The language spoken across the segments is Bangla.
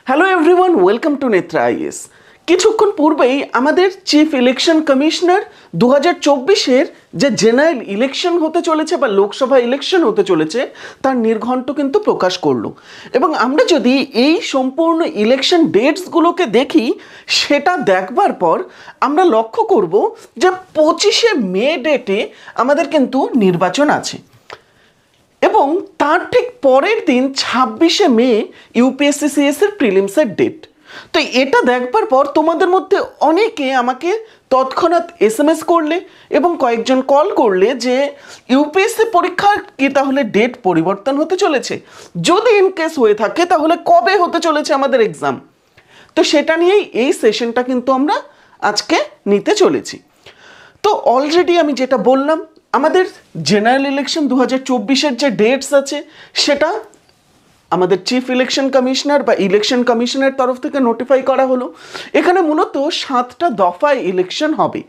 Hello everyone, welcome to Netra is. কিছুক্ষণ পূর্বেই আমাদের চিফ ইলেকশন কমিশনার 2024-এর যে জেনারেল ইলেকশন হতে চলেছে বা লোকসভা ইলেকশন হতে চলেছে তার নির্ঘণ্ট কিন্তু প্রকাশ করলো। এবং আমরা যদি এই সম্পূর্ণ ইলেকশন ডেটসগুলোকে দেখি, সেটা দেখবার পর আমরা লক্ষ্য করব যে 25শে মে ডেটে আমাদের কিন্তু নির্বাচন আছে এবং তার ঠিক পরের দিন 26শে মে ইউপিএসসি-সিএস এর প্রিলিমসের ডেট। তো এটা দেখবার পর তোমাদের মধ্যে অনেকে আমাকে তৎক্ষণাৎ এসএমএস করলে এবং কয়েকজন কল করলে যে ইউপিএসসি পরীক্ষার কি তাহলে ডেট পরিবর্তন হতে চলেছে, যদি ইনকেস হয়ে থাকে তাহলে কবে হতে চলেছে আমাদের এক্সাম। তো সেটা নিয়েই এই সেশনটা কিন্তু আমরা আজকে নিতে চলেছি। তো অলরেডি আমি যেটা বললাম, আমাদের জেনারেল ইলেকশন 2024-এর যে ডেটস আছে সেটা আমাদের চিফ ইলেকশন কমিশনার বা ইলেকশন কমিশনের তরফ থেকে নোটিফাই করা হলো। এখানে মূলত 7টা দফায় ইলেকশন হবে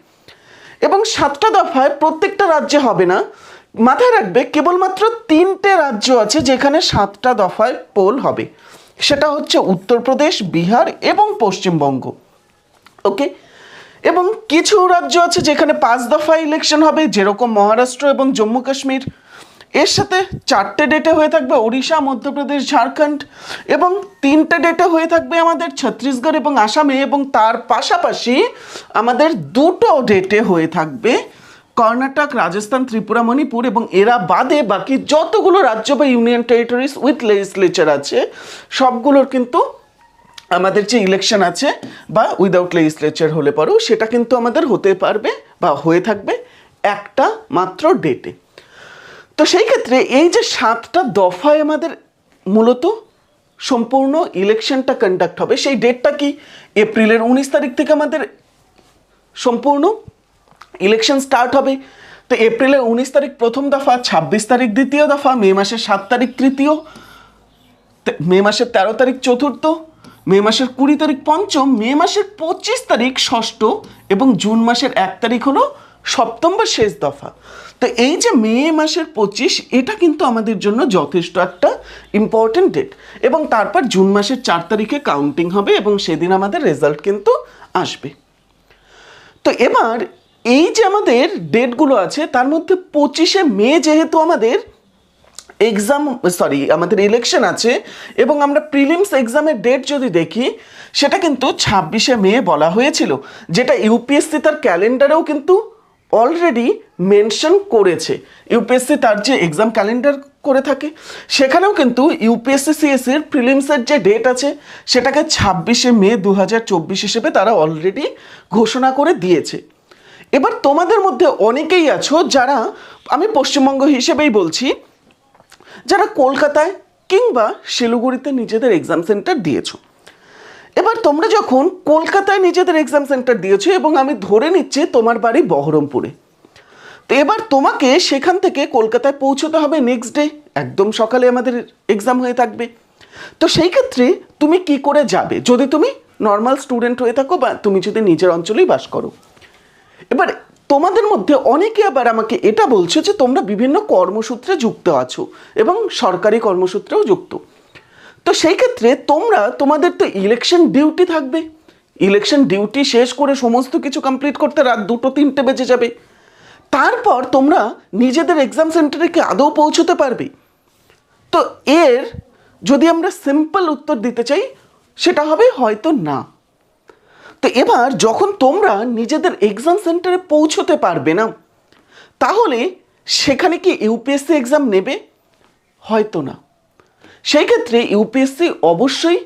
এবং 7টা দফায় প্রত্যেকটা রাজ্যে হবে না। মাথায় রাখবে কেবলমাত্র 3টে রাজ্য আছে যেখানে 7টা দফায় পোল হবে, সেটা হচ্ছে উত্তরপ্রদেশ, বিহার এবং পশ্চিমবঙ্গ। ওকে, এবং কিছু রাজ্য আছে যেখানে 5 দফা ইলেকশন হবে, যেরকম মহারাষ্ট্র এবং জম্মু কাশ্মীর। এর সাথে 4টে ডেটে হয়ে থাকবে ওড়িশা, মধ্যপ্রদেশ, ঝাড়খণ্ড, এবং 3টে ডেটে হয়ে থাকবে আমাদের ছত্তিশগড় এবং আসামে। এবং তার পাশাপাশি আমাদের 2টো ডেটে হয়ে থাকবে কর্ণাটক, রাজস্থান, ত্রিপুরা, মণিপুর। এবং এরা বাদে বাকি যতগুলো রাজ্য বা ইউনিয়ন টেরিটরিজ উইথ লেজিসলেচার আছে সবগুলোর কিন্তু আমাদের যে ইলেকশন আছে বা উইদাউট লেজিসলেচার হলে পরেও সেটা কিন্তু আমাদের হতে পারবে বা হয়ে থাকবে একটা মাত্র ডেটে। তো সেই ক্ষেত্রে এই যে 7টা দফায় আমাদের মূলত সম্পূর্ণ ইলেকশনটা কন্ডাক্ট হবে, সেই ডেটটা কি? এপ্রিলের 19 তারিখ থেকে আমাদের সম্পূর্ণ ইলেকশন স্টার্ট হবে। তো এপ্রিলের 19 তারিখ প্রথম দফা, 26 তারিখ দ্বিতীয় দফা, মে মাসের 7 তারিখ তৃতীয়, মে মাসের 13 তারিখ চতুর্থ, মে মাসের 20 তারিখ পঞ্চম, মে মাসের 25 তারিখ ষষ্ঠ এবং জুন মাসের 1 তারিখ হলো সপ্তম বা শেষ দফা। তো এই যে মে মাসের 25, এটা কিন্তু আমাদের জন্য যথেষ্ট একটা ইম্পর্টেন্ট ডেট। এবং তারপর জুন মাসের 4 তারিখে কাউন্টিং হবে এবং সেদিন আমাদের রেজাল্ট কিন্তু আসবে। তো এবার এই যে আমাদের ডেটগুলো আছে তার মধ্যে 25শে মে যেহেতু আমাদের আমাদের ইলেকশন আছে এবং আমরা প্রিলিমস এক্সামের ডেট যদি দেখি সেটা কিন্তু 26শে মে বলা হয়েছিল, যেটা ইউপিএসসি তার ক্যালেন্ডারেও কিন্তু অলরেডি মেনশন করেছে। ইউপিএসসি তার যে এক্সাম ক্যালেন্ডার করে থাকে সেখানেও কিন্তু ইউপিএসসি-সিএস এর প্রিলিমসের যে ডেট আছে সেটাকে 26শে মে 2024 হিসেবে তারা অলরেডি ঘোষণা করে দিয়েছে। এবার তোমাদের মধ্যে অনেকেই আছো যারা, আমি পশ্চিমবঙ্গ হিসেবেই বলছি, যারা কলকাতায় কিংবা শিলিগুড়িতে নিজেদের এক্সাম সেন্টার দিয়েছো। এবার তোমরা যখন কলকাতায় নিজেদের এক্সাম সেন্টার দিয়েছো এবং আমি ধরে নিচ্ছি তোমার বাড়ি বহরমপুরে, তো এবার তোমাকে সেখান থেকে কলকাতায় পৌঁছতে হবে নেক্সট ডে, একদম সকালে আমাদের এক্সাম হয়ে থাকবে। তো সেই ক্ষেত্রে তুমি কি করে যাবে যদি তুমি নর্মাল স্টুডেন্ট হয়ে থাকো বা তুমি যদি নিজের অঞ্চলেই বাস করো? এবার তোমাদের মধ্যে অনেকে আবার আমাকে এটা বলছে যে তোমরা বিভিন্ন কর্মসূত্রে যুক্ত আছো এবং সরকারি কর্মসূত্রেও যুক্ত। তো সেই ক্ষেত্রে তোমাদের তো ইলেকশন ডিউটি থাকবে, ইলেকশন ডিউটি শেষ করে সমস্ত কিছু কমপ্লিট করতে রাত 2-3টে বেজে যাবে। তারপর তোমরা নিজেদের এক্সাম সেন্টারে কি আদৌ পৌঁছতে পারবে? তো এর যদি আমরা সিম্পল উত্তর দিতে চাই সেটা হবে হয়তো না। তো এবার যখন তোমরা নিজেদের এক্সাম সেন্টারে পৌঁছতে পারবে না, তাহলে সেখানে কি ইউপিএসসি এক্সাম নেবে? হয়তো না। সেই ক্ষেত্রে ইউপিএসসি অবশ্যই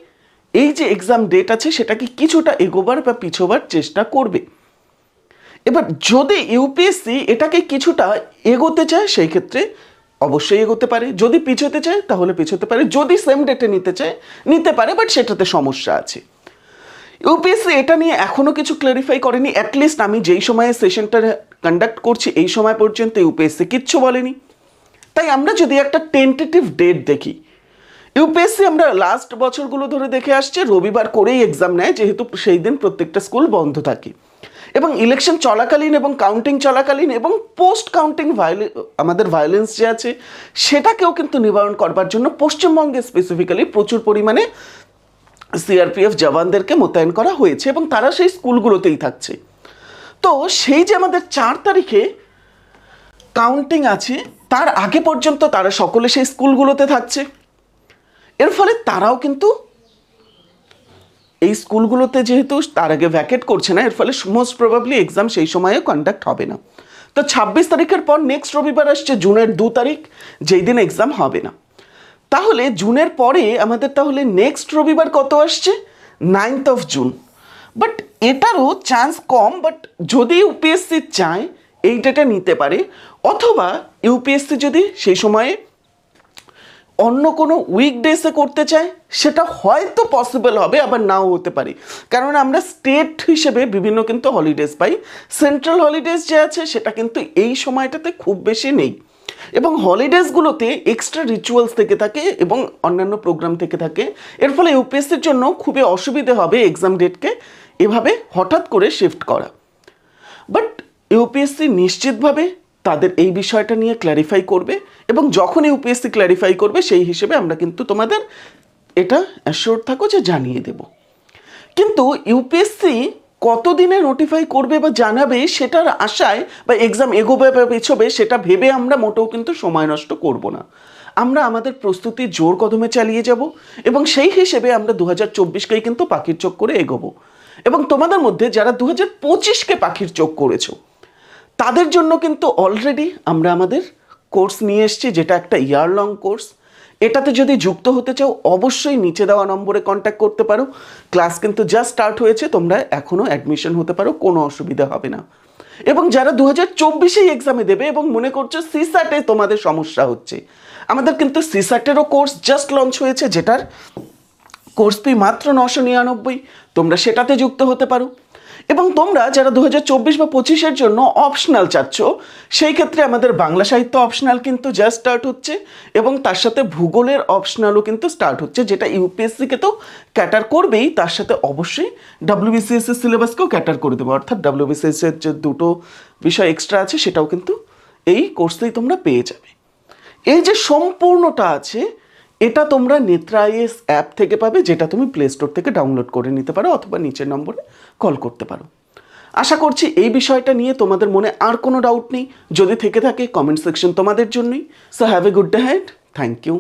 এই যে এক্সাম ডেট আছে সেটাকে কিছুটা এগোবার বা পিছোবার চেষ্টা করবে। এবার যদি ইউপিএসসি এটাকে কিছুটা এগোতে চায় সেই ক্ষেত্রে অবশ্যই এগোতে পারে, যদি পিছোতে চায় তাহলে পিছোতে পারে, যদি সেম ডেটে নিতে চায় নিতে পারে, বাট সেটাতে সমস্যা আছে। ইউপিএসসি এটা নিয়ে এখনও কিছু ক্লারিফাই করেনি। অ্যাটলিস্ট আমি যেই সময়ে সেশনটা কন্ডাক্ট করছি এই সময় পর্যন্ত ইউপিএসসি কিচ্ছু বলেনি। তাই আমরা যদি একটা টেন্টেটিভ ডেট দেখি, ইউপিএসসি আমরা লাস্ট বছরগুলো ধরে দেখে আসছে রবিবার করেই এক্সাম নেয়, যেহেতু সেই দিন প্রত্যেকটা স্কুল বন্ধ থাকে। এবং ইলেকশন চলাকালীন এবং কাউন্টিং চলাকালীন এবং পোস্ট কাউন্টিং আমাদের ভায়োলেন্স যে আছে সেটাকেও কিন্তু নিবারণ করবার জন্য পশ্চিমবঙ্গে স্পেসিফিক্যালি প্রচুর পরিমাণে সিআরপিএফ জওয়ানদেরকে মোতায়েন করা হয়েছে এবং তারা সেই স্কুলগুলোতেই থাকছে। তো সেই যে আমাদের 4 তারিখে কাউন্টিং আছে, তার আগে পর্যন্ত তারা সকলে সেই স্কুলগুলোতে থাকছে। এর ফলে তারাও কিন্তু এই স্কুলগুলোতে যেহেতু তার আগে ভ্যাকেট করছে না, এর ফলে মোস্ট প্রবাবলি এক্সাম সেই সময়ে কন্ডাক্ট হবে না। তো 26 তারিখের পর নেক্সট রবিবার আসছে জুনের 2 তারিখ, যেই দিন এক্সাম হবে না। তাহলে জুনের পরে আমাদের তাহলে নেক্সট রবিবার কত আসছে? 9th of June. বাট এটারও চান্স কম, বাট যদি ইউপিএসসি চায় এই ডেটা নিতে পারে, অথবা ইউপিএসসি যদি সেই সময়ে অন্য কোনো উইকডেসে করতে চায় সেটা হয়তো পসিবল হবে, আবার নাও হতে পারে। কারণ আমরা স্টেট হিসেবে বিভিন্ন কিন্তু হলিডেজ পাই, সেন্ট্রাল হলিডেজ যে আছে সেটা কিন্তু এই সময়টাতে খুব বেশি নেই। এবং হলিডেজগুলোতে এক্সট্রা রিচুয়ালস থেকে থাকে এবং অন্যান্য প্রোগ্রাম থেকে থাকে। এর ফলে ইউপিএসসির জন্য খুবই অসুবিধে হবে এক্সাম ডেটকে এভাবে হঠাৎ করে শিফট করা। বাট ইউপিএসসি নিশ্চিতভাবে তাদের এই বিষয়টা নিয়ে ক্ল্যারিফাই করবে, এবং যখন ইউপিএসসি ক্ল্যারিফাই করবে সেই হিসেবে আমরা কিন্তু তোমাদের এটা অ্যাসিওর থাকো যে জানিয়ে দেব। কিন্তু ইউপিএসসি কতদিনে নোটিফাই করবে বা জানাবে সেটার আশায় বা এক্সাম এগোবে বা পেছোবে সেটা ভেবে আমরা মোটেও কিন্তু সময় নষ্ট করব না। আমরা আমাদের প্রস্তুতি জোর কদমে চালিয়ে যাব এবং সেই হিসেবে আমরা 2024কেই কিন্তু পাখির চোখ করে এগোবো। এবং তোমাদের মধ্যে যারা 2025কে পাখির চোখ করেছো তাদের জন্য কিন্তু অলরেডি আমরা আমাদের কোর্স নিয়ে এসেছি, যেটা একটা ইয়ার লং কোর্স। এটাতে যদি যুক্ত হতে চাও অবশ্যই নিচে দেওয়া নম্বরে কন্ট্যাক্ট করতে পারো। ক্লাস কিন্তু জাস্ট স্টার্ট হয়েছে, তোমরা এখনও অ্যাডমিশন হতে পারো, কোনো অসুবিধা হবে না। এবং যারা 2024-এই এক্সামে দেবে এবং মনে করছো সিস্যাটে তোমাদের সমস্যা হচ্ছে, আমাদের কিন্তু সিস্যাটেরও কোর্স জাস্ট লঞ্চ হয়েছে, যেটার কোর্স ফি মাত্র 999। তোমরা সেটাতে যুক্ত হতে পারো। এবং তোমরা যারা 2024 বা 25-এর জন্য অপশনাল চাচ্ছ, সেই ক্ষেত্রে আমাদের বাংলা সাহিত্য অপশনাল কিন্তু জাস্ট স্টার্ট হচ্ছে, এবং তার সাথে ভূগোলের অপশনালও কিন্তু স্টার্ট হচ্ছে, যেটা ইউপিএসসিকে তো ক্যাটার করবেই, তার সাথে অবশ্যই WBCS এর সিলেবাসকেও ক্যাটার করে দেবো। অর্থাৎ WBCS এর যে দুটো বিষয় এক্সট্রা আছে সেটাও কিন্তু এই কোর্সেই তোমরা পেয়ে যাবে। এই যে সম্পূর্ণটা আছে এটা তোমরা নেত্রা আইএএস অ্যাপ থেকে পাবে, যেটা তুমি প্লে স্টোর থেকে ডাউনলোড করে নিতে পারো অথবা নিচের নম্বরে কল করতে পারো। আশা করছি এই বিষয়টা নিয়ে তোমাদের মনে আর কোনো ডাউট নেই। যদি থেকে থাকে কমেন্ট সেকশন তোমাদের জন্যই। So have a good day ahead. Thank you.